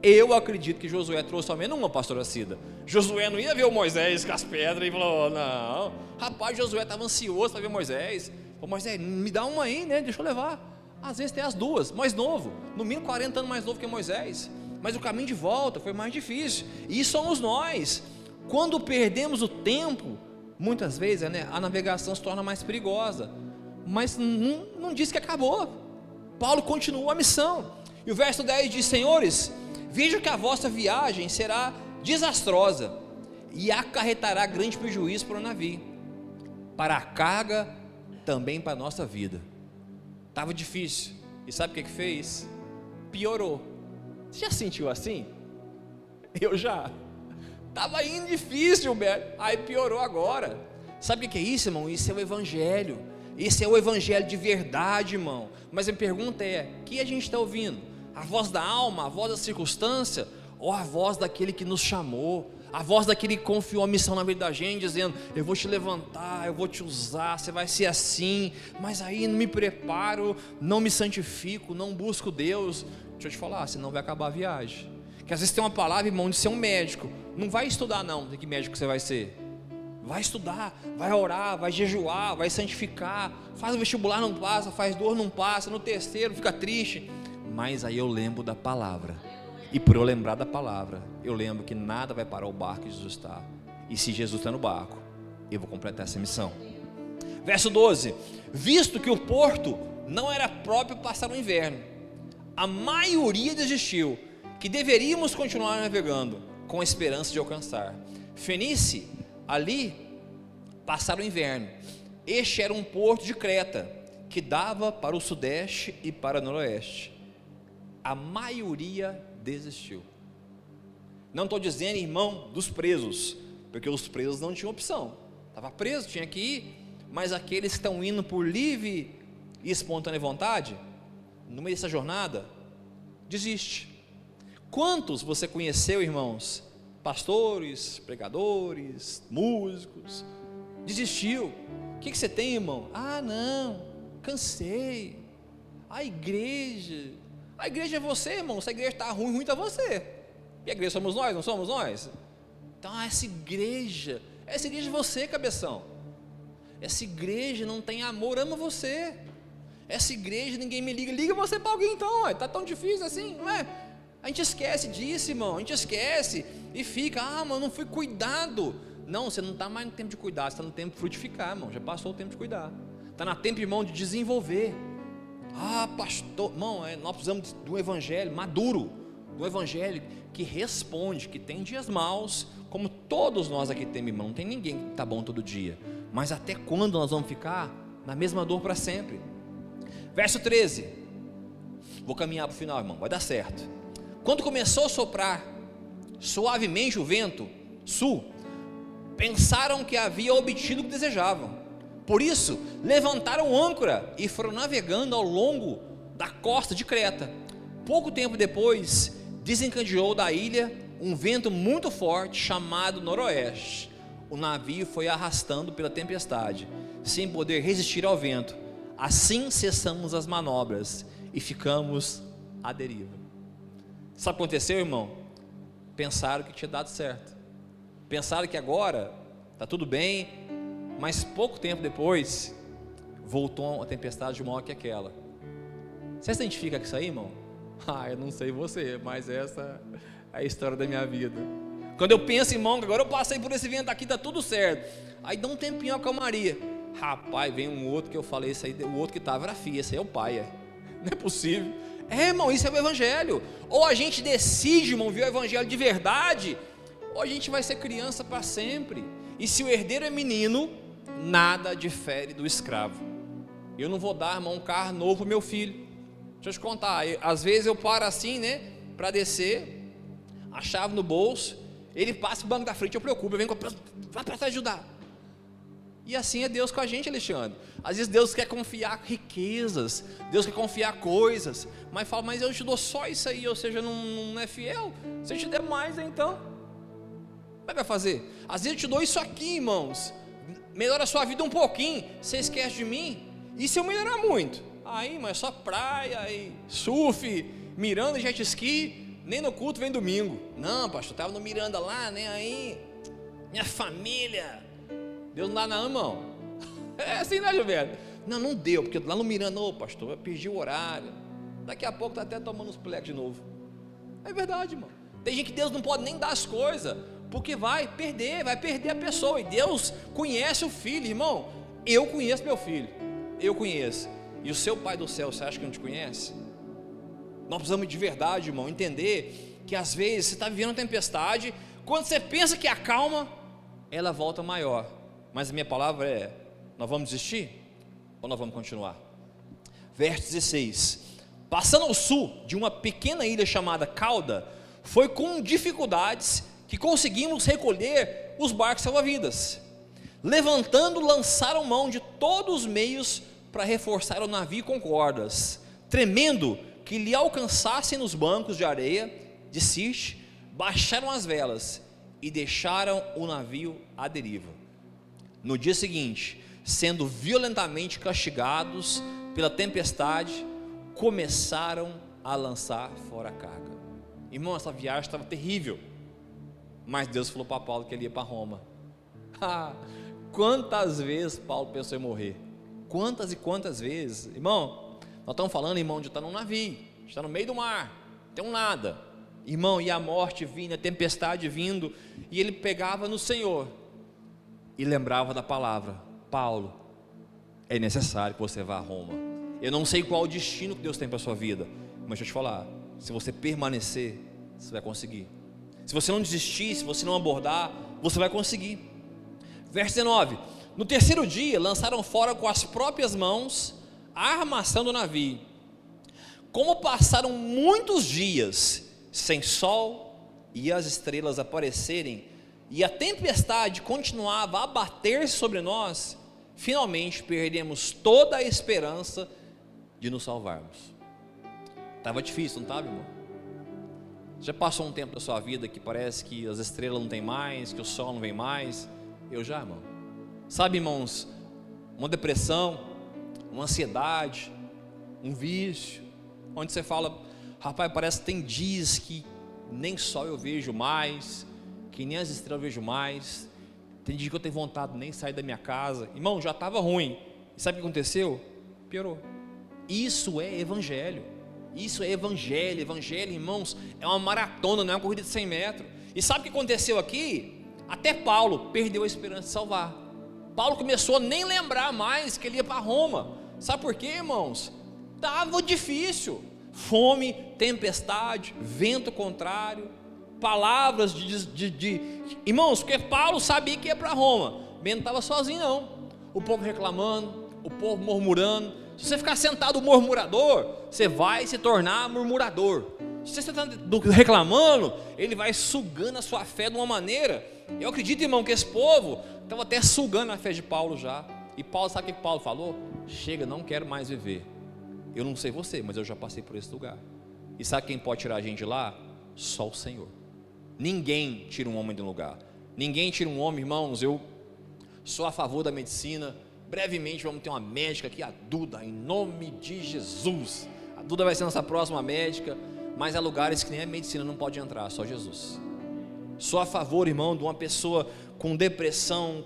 Eu acredito que Josué trouxe ao menos uma, pastora Cida. Josué não ia ver o Moisés com as pedras e falou, não. Rapaz, Josué estava ansioso para ver Moisés. Falou, Moisés, me dá uma aí, né? Deixa eu levar. Às vezes tem as duas, mais novo, no mínimo 40 anos mais novo que Moisés. Mas o caminho de volta foi mais difícil. E somos nós. Quando perdemos o tempo, muitas vezes, né, a navegação se torna mais perigosa. Mas não diz que acabou. Paulo continuou a missão. E o verso 10 diz, senhores, vejo que a vossa viagem será desastrosa e acarretará grande prejuízo para o navio, para a carga, também para a nossa vida. Estava difícil, e sabe o que fez? Piorou. Você já sentiu assim? Eu já. Estava indo difícil, Beto, aí piorou agora. Sabe o que é isso, irmão? Isso é o evangelho. Esse é o evangelho de verdade, irmão. Mas a pergunta é, o que a gente está ouvindo? A voz da alma, a voz da circunstância, ou a voz daquele que nos chamou, a voz daquele que confiou a missão na vida da gente, dizendo, eu vou te levantar, eu vou te usar, você vai ser assim, mas aí não me preparo, não me santifico, não busco Deus. Deixa eu te falar, senão vai acabar a viagem. Que às vezes tem uma palavra, irmão, de ser um médico. Não vai estudar não, de que médico você vai ser. Vai estudar, vai orar, vai jejuar, vai santificar, faz o vestibular, não passa, faz dor, não passa, no terceiro fica triste. Mas aí eu lembro da palavra, e por eu lembrar da palavra, eu lembro que nada vai parar o barco que Jesus está. E se Jesus está no barco, eu vou completar essa missão. Verso 12, visto que o porto não era próprio passar o inverno, a maioria desistiu, que deveríamos continuar navegando, com a esperança de alcançar Fenícia, ali passaram o inverno. Este era um porto de Creta, que dava para o sudeste e para o noroeste. A maioria desistiu. Não estou dizendo, irmão, dos presos, porque os presos não tinham opção, estava preso, tinha que ir. Mas aqueles que estão indo por livre e espontânea vontade, no meio dessa jornada, desiste. Quantos você conheceu, irmãos, pastores, pregadores, músicos, desistiu? O que você tem, irmão? Ah, não, cansei. A igreja é você, irmão. Se a igreja está ruim está você. E a igreja somos nós, não somos nós? Então essa igreja é você, cabeção. Essa igreja não tem amor, ama você. Essa igreja ninguém me liga você para alguém então, está tão difícil assim, não é? A gente esquece disso, irmão, a gente esquece e fica, mas não fui cuidado. Não, você não está mais no tempo de cuidar, você está no tempo de frutificar, irmão, já passou o tempo de cuidar. Está no tempo, irmão, de desenvolver. Pastor, irmão, nós precisamos de um evangelho maduro, de um evangelho que responde, que tem dias maus, como todos nós aqui temos, irmão, não tem ninguém que está bom todo dia. Mas até quando nós vamos ficar na mesma dor para sempre? Verso 13, vou caminhar para o final, irmão, vai dar certo. Quando começou a soprar suavemente o vento sul, pensaram que havia obtido o que desejavam. Por isso, levantaram âncora e foram navegando ao longo da costa de Creta. Pouco tempo depois, desencadeou da ilha um vento muito forte chamado noroeste. O navio foi arrastando pela tempestade, sem poder resistir ao vento. Assim cessamos as manobras e ficamos à deriva. Sabe o que aconteceu, irmão? Pensaram que tinha dado certo, pensaram que agora está tudo bem, mas pouco tempo depois voltou uma tempestade maior que aquela. Você se identifica com isso aí, irmão? Eu não sei você, mas essa é a história da minha vida. Quando eu penso, irmão, que agora eu passei por esse vento aqui, está tudo certo, aí dá um tempinho a calmaria, rapaz, vem um outro que eu falei, esse aí, o outro que estava era filho, esse aí é o pai, não é possível. Irmão, isso é o evangelho. Ou a gente decide, irmão, ver o evangelho de verdade, ou a gente vai ser criança para sempre. E se o herdeiro é menino, nada difere do escravo. Eu não vou dar, irmão, um carro novo para o meu filho. Deixa eu te contar, às vezes eu paro assim, né, para descer, a chave no bolso, ele passa o banco da frente, eu preocupo, eu venho para ajudar. E assim é Deus com a gente, Alexandre. Às vezes Deus quer confiar riquezas, Deus quer confiar coisas, mas fala, mas eu te dou só isso aí, ou seja, não é fiel. Se eu te der mais, então, como é que vai fazer? Às vezes eu te dou isso aqui, irmãos, melhora a sua vida um pouquinho, você esquece de mim. E se eu melhorar muito? Aí, mas é só praia, aí, surf, Miranda, jet ski, nem no culto vem domingo. Não, pastor, estava no Miranda lá, nem aí. Minha família. Deus não dá não, irmão. É assim, né, Gilberto? Não deu, porque lá no Miranda, pastor, eu perdi o horário. Daqui a pouco está até tomando os plex de novo. É verdade, irmão. Tem gente que Deus não pode nem dar as coisas, porque vai perder a pessoa. E Deus conhece o filho, irmão. Eu conheço meu filho, eu conheço. E o seu Pai do céu, você acha que não te conhece? Nós precisamos de verdade, irmão, entender que às vezes você está vivendo uma tempestade, quando você pensa que acalma, ela volta maior. Mas a minha palavra é: nós vamos desistir? Ou nós vamos continuar? Verso 16: passando ao sul de uma pequena ilha chamada Cauda, foi com dificuldades que conseguimos recolher os barcos salva-vidas. Levantando, lançaram mão de todos os meios para reforçar o navio com cordas, tremendo que lhe alcançassem nos bancos de areia de Sirte, baixaram as velas e deixaram o navio à deriva. No dia seguinte, sendo violentamente castigados pela tempestade, começaram a lançar fora a carga. Irmão, essa viagem estava terrível, mas Deus falou para Paulo que ele ia para Roma. Quantas vezes Paulo pensou em morrer? Quantas e quantas vezes? Irmão, nós estamos falando, irmão, de estar num navio, está no meio do mar, não tem um nada, irmão, e a morte vindo, a tempestade vindo, e ele pegava no Senhor e lembrava da palavra: Paulo, é necessário que você vá a Roma. Eu não sei qual o destino que Deus tem para a sua vida, mas deixa eu te falar, se você permanecer, você vai conseguir. Se você não desistir, se você não abordar, você vai conseguir. Verso 19: no terceiro dia lançaram fora com as próprias mãos a armação do navio. Como passaram muitos dias sem sol e as estrelas aparecerem, e a tempestade continuava a abater sobre nós, finalmente perdemos toda a esperança de nos salvarmos. Estava difícil, não estava, irmão? Já passou um tempo da sua vida que parece que as estrelas não tem mais, que o sol não vem mais? Eu já, irmão. Sabe, irmãos, uma depressão, uma ansiedade, um vício, onde você fala: rapaz, parece que tem dias que nem sol eu vejo mais, que nem as estrelas eu vejo mais, tem dia que eu tenho vontade de nem sair da minha casa. Irmão, já estava ruim, e sabe o que aconteceu? Piorou. Isso é evangelho. Isso é evangelho. Evangelho, irmãos, é uma maratona, não é uma corrida de 100 metros. E sabe o que aconteceu aqui? Até Paulo perdeu a esperança de salvar. Paulo começou a nem lembrar mais que ele ia para Roma. Sabe por quê, irmãos? Estava difícil. Fome, tempestade, vento contrário, palavras irmãos, porque Paulo sabia que ia para Roma, mas não estava sozinho não. O povo reclamando, o povo murmurando. Se você ficar sentado murmurador, você vai se tornar murmurador. Se você está reclamando, ele vai sugando a sua fé de uma maneira. Eu acredito, irmão, que esse povo estava até sugando a fé de Paulo já. E Paulo, sabe o que Paulo falou? Chega, não quero mais viver. Eu não sei você, mas eu já passei por esse lugar. E sabe quem pode tirar a gente de lá? Só o Senhor. Ninguém tira um homem de um lugar. Ninguém tira um homem, irmãos. Eu sou a favor da medicina. Brevemente vamos ter uma médica aqui, a Duda, em nome de Jesus. A Duda vai ser nossa próxima médica. Mas há lugares que nem a medicina não pode entrar, só Jesus. Sou a favor, irmão, de uma pessoa com depressão,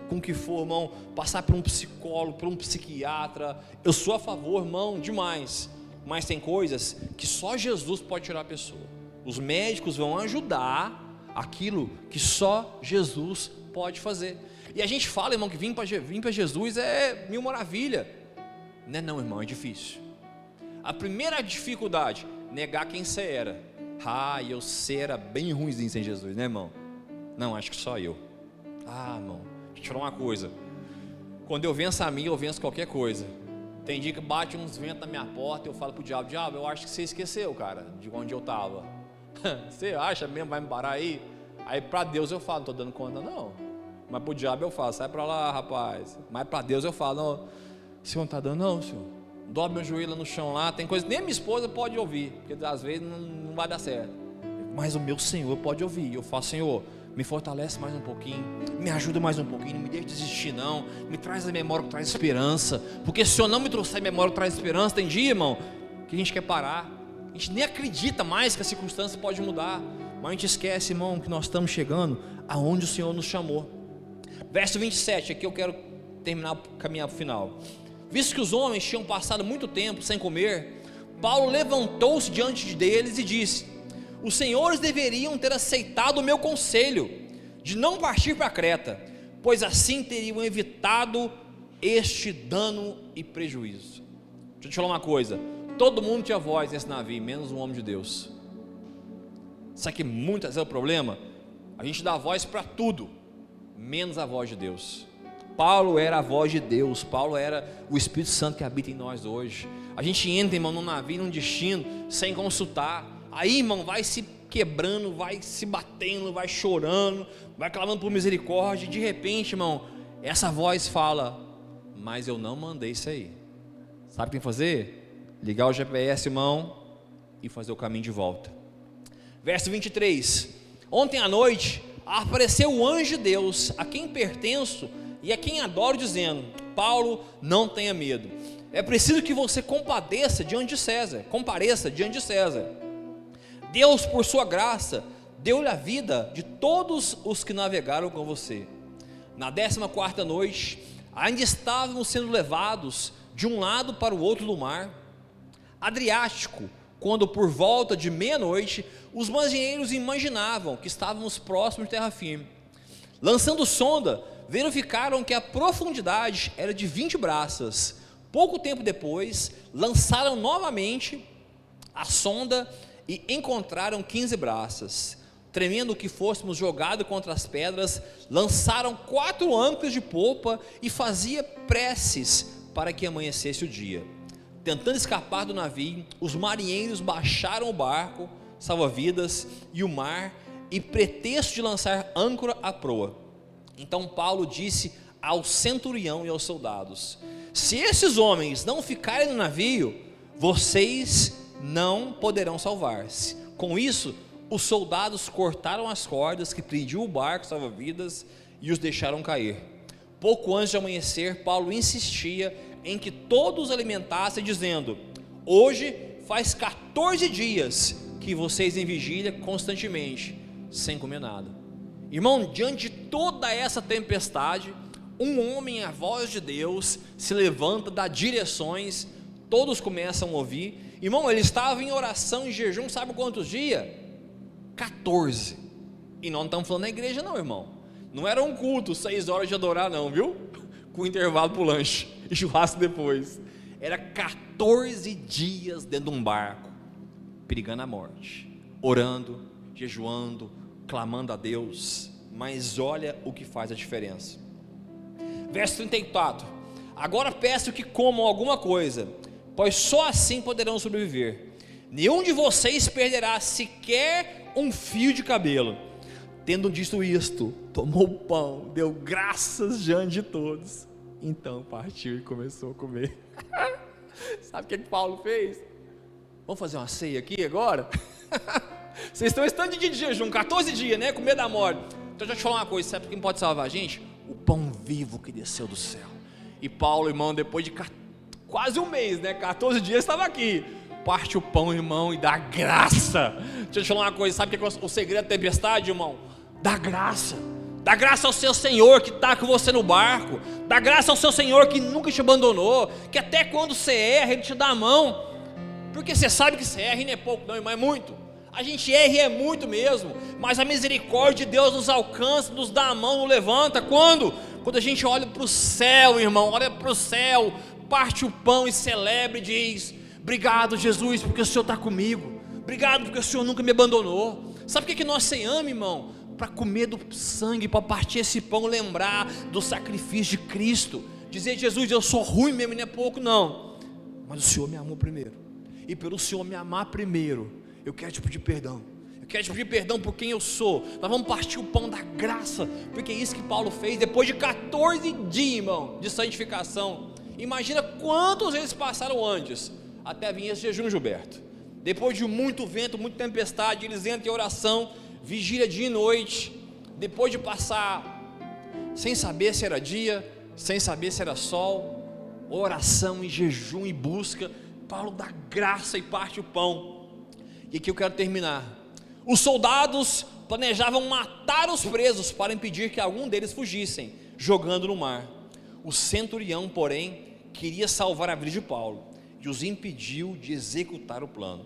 com o que for, irmão, passar por um psicólogo, por um psiquiatra. Eu sou a favor, irmão, demais. Mas tem coisas que só Jesus pode tirar a pessoa. Os médicos vão ajudar aquilo que só Jesus pode fazer. E a gente fala, irmão, que vir para Jesus é mil maravilha. Não, irmão, é difícil. A primeira dificuldade, negar quem você era. Eu era bem ruimzinho sem Jesus, né, irmão? Não, acho que só eu. Irmão, deixa eu te falar uma coisa. Quando eu venço a mim, eu venço qualquer coisa. Tem dia que bate uns ventos na minha porta, eu falo pro diabo: diabo, eu acho que você esqueceu, cara, de onde eu estava. Você acha mesmo, vai me parar aí? Aí para Deus eu falo: não estou dando conta não. Mas pro diabo eu falo: sai para lá, rapaz. Mas para Deus eu falo: não, senhor, não está dando não, senhor. Dobre meu joelho no chão lá. Tem coisa que nem minha esposa pode ouvir, porque às vezes não vai dar certo. Mas o meu Senhor pode ouvir. Eu falo: Senhor, me fortalece mais um pouquinho, me ajuda mais um pouquinho, não me deixe desistir não, me traz a memória que traz esperança, porque se o Senhor não me trouxer a memória que traz esperança, tem dia, irmão, que a gente quer parar, a gente nem acredita mais que a circunstância pode mudar, mas a gente esquece, irmão, que nós estamos chegando aonde o Senhor nos chamou. Verso 27, aqui eu quero terminar, caminhar para o final. Visto que os homens tinham passado muito tempo sem comer, Paulo levantou-se diante deles e disse: os senhores deveriam ter aceitado o meu conselho de não partir para Creta, pois assim teriam evitado este dano e prejuízo. Deixa eu te falar uma coisa, todo mundo tinha voz nesse navio, menos um homem de Deus. Sabe que muitas vezes é o problema? A gente dá voz para tudo, menos a voz de Deus. Paulo era a voz de Deus, Paulo era o Espírito Santo que habita em nós hoje. A gente entra, irmão, num navio, num destino, sem consultar. Aí, irmão, vai se quebrando, vai se batendo, vai chorando, vai clamando por misericórdia. E de repente, irmão, essa voz fala: mas eu não mandei isso aí. Sabe o que tem que fazer? Ligar o GPS, irmão, e fazer o caminho de volta. Verso 23. Ontem à noite apareceu o anjo de Deus, a quem pertenço e a quem adoro, dizendo: Paulo, não tenha medo. É preciso que você compareça diante de César. Deus, por sua graça, deu-lhe a vida de todos os que navegaram com você. Na 14ª noite, ainda estávamos sendo levados de um lado para o outro do mar Adriático, quando por volta de meia-noite, os marinheiros imaginavam que estávamos próximos de terra firme. Lançando sonda, verificaram que a profundidade era de 20 braças. Pouco tempo depois, lançaram novamente a sonda e encontraram 15 braças. Tremendo que fôssemos jogados contra as pedras, lançaram 4 âncoras de popa e fazia preces para que amanhecesse o dia. Tentando escapar do navio, os marinheiros baixaram o barco salva-vidas e o mar, e pretexto de lançar âncora à proa. Então Paulo disse ao centurião e aos soldados: se esses homens não ficarem no navio, vocês não poderão salvar-se. Com isso, os soldados cortaram as cordas que prendiam o barco salva-vidas e os deixaram cair. Pouco antes de amanhecer, Paulo insistia em que todos alimentassem, dizendo: hoje faz 14 dias que vocês em vigília constantemente, sem comer nada. Irmão, diante de toda essa tempestade, um homem, a voz de Deus, se levanta, dá direções, todos começam a ouvir. Irmão, ele estava em oração e jejum, sabe quantos dias? 14. E nós não estamos falando na igreja não, irmão. Não era um culto, 6 horas de adorar não, viu? Com intervalo para o lanche e churrasco depois. Era 14 dias dentro de um barco, perigando a morte, orando, jejuando, clamando a Deus. Mas olha o que faz a diferença. Verso 34. Agora peço que comam alguma coisa, pois só assim poderão sobreviver. Nenhum de vocês perderá sequer um fio de cabelo. Tendo dito isto, tomou o pão, deu graças diante de todos, então partiu e começou a comer. Sabe o que Paulo fez? Vamos fazer uma ceia aqui agora? Vocês estão estando de dia de jejum, 14 dias, né? Com medo da morte. Então deixa eu te falar uma coisa, sabe quem pode salvar a gente? O pão vivo que desceu do céu. E Paulo, irmão, depois de quase um mês, né? 14 dias estava aqui. Parte o pão, irmão, e dá graça. Deixa eu te falar uma coisa, sabe o que é o segredo da tempestade, irmão? Dá graça. Dá graça ao seu Senhor que está com você no barco. Dá graça ao seu Senhor que nunca te abandonou, que até quando você erra, Ele te dá a mão. Porque você sabe que você erra e não é pouco não, irmão, é muito. A gente erra e é muito mesmo, mas a misericórdia de Deus nos alcança, nos dá a mão, nos levanta. Quando? Quando a gente olha para o céu, irmão, olha para o céu, parte o pão e celebra e diz: obrigado, Jesus, porque o Senhor está comigo. Obrigado porque o Senhor nunca me abandonou. Sabe o que nós ceiamos, irmão? Para comer do sangue, para partir esse pão, lembrar do sacrifício de Cristo, dizer: Jesus, eu sou ruim mesmo, não é pouco não, mas o Senhor me amou primeiro, e pelo Senhor me amar primeiro, eu quero te pedir perdão. Eu quero te pedir perdão por quem eu sou. Nós vamos partir o pão da graça, porque é isso que Paulo fez, depois de 14 dias, irmão, de santificação. Imagina quantos eles passaram antes, até vir esse jejum, Gilberto. Depois de muito vento, muita tempestade, eles entram em oração, vigília dia e noite, depois de passar sem saber se era dia, sem saber se era sol, oração e jejum e busca, Paulo dá graça e parte o pão. E aqui eu quero terminar. Os soldados planejavam matar os presos para impedir que algum deles fugissem, jogando no mar. O centurião, porém, queria salvar a vida de Paulo e os impediu de executar o plano.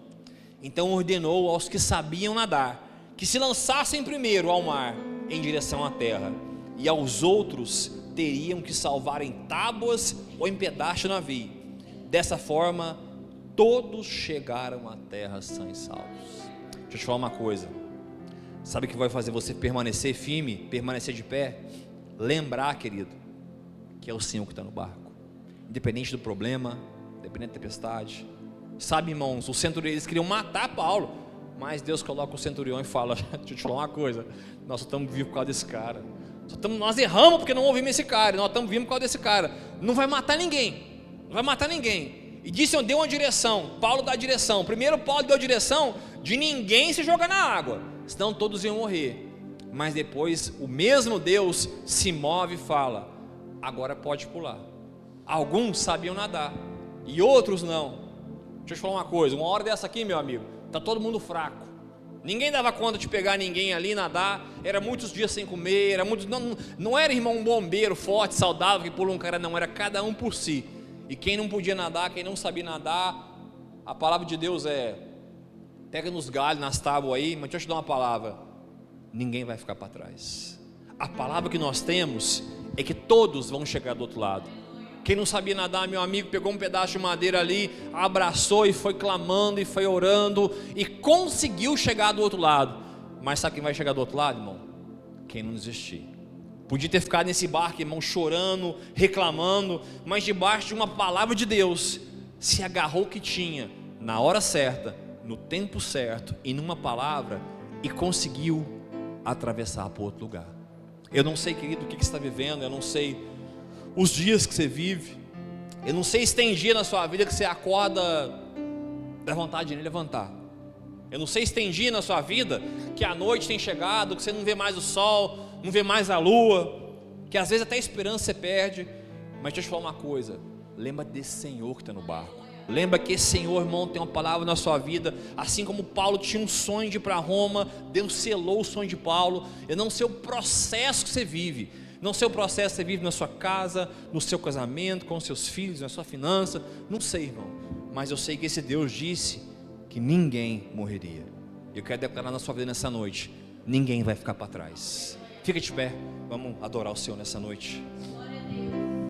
Então ordenou aos que sabiam nadar que se lançassem primeiro ao mar em direção à terra, e aos outros teriam que salvar em tábuas ou em pedaço do navio. Dessa forma, todos chegaram à terra sãos e salvos. Deixa eu te falar uma coisa. Sabe o que vai fazer você permanecer firme, permanecer de pé? Lembrar, querido, que é o Senhor que está no barco, independente do problema, independente da tempestade. Sabe, irmãos, os centuriões, eles queriam matar Paulo, mas Deus coloca o centurião e fala: deixa eu te falar uma coisa, nós estamos vivos por causa desse cara, nós erramos porque não ouvimos esse cara, nós estamos vivos por causa desse cara, não vai matar ninguém, não vai matar ninguém. E disse, deu uma direção, Paulo dá a direção. Primeiro Paulo deu a direção de ninguém se jogar na água, senão todos iam morrer. Mas depois o mesmo Deus se move e fala: agora pode pular. Alguns sabiam nadar e outros não. Deixa eu te falar uma coisa, uma hora dessa aqui, meu amigo, está todo mundo fraco, ninguém dava conta de pegar ninguém ali, nadar, era muitos dias sem comer, não era, irmão, um bombeiro forte, saudável, que pula um cara, não, era cada um por si. E quem não podia nadar, quem não sabia nadar, a palavra de Deus é: pega nos galhos, nas tábuas aí, mas deixa eu te dar uma palavra: ninguém vai ficar para trás. A palavra que nós temos é que todos vão chegar do outro lado. Quem não sabia nadar, meu amigo, pegou um pedaço de madeira ali, abraçou e foi clamando e foi orando e conseguiu chegar do outro lado. Mas sabe quem vai chegar do outro lado, irmão? Quem não desistir. Podia ter ficado nesse barco, irmão, chorando, reclamando, mas debaixo de uma palavra de Deus, se agarrou o que tinha, na hora certa, no tempo certo e numa palavra, e conseguiu atravessar para outro lugar. Eu não sei, querido, o que você está vivendo, eu não sei os dias que você vive, eu não sei se tem dia na sua vida que você acorda, dá vontade de nem levantar. Eu não sei se tem dia na sua vida que a noite tem chegado, que você não vê mais o sol, não vê mais a lua, que às vezes até a esperança você perde. Mas deixa eu te falar uma coisa, lembra desse Senhor que está no barco. Lembra que esse Senhor, irmão, tem uma palavra na sua vida. Assim como Paulo tinha um sonho de ir para Roma, Deus selou o sonho de Paulo. Eu não sei o processo que você vive, não sei o processo que você vive na sua casa, no seu casamento, com os seus filhos, na sua finança, não sei, irmão, mas eu sei que esse Deus disse que ninguém morreria. Eu quero declarar na sua vida nessa noite: ninguém vai ficar para trás. Fica de pé, vamos adorar o Senhor nessa noite.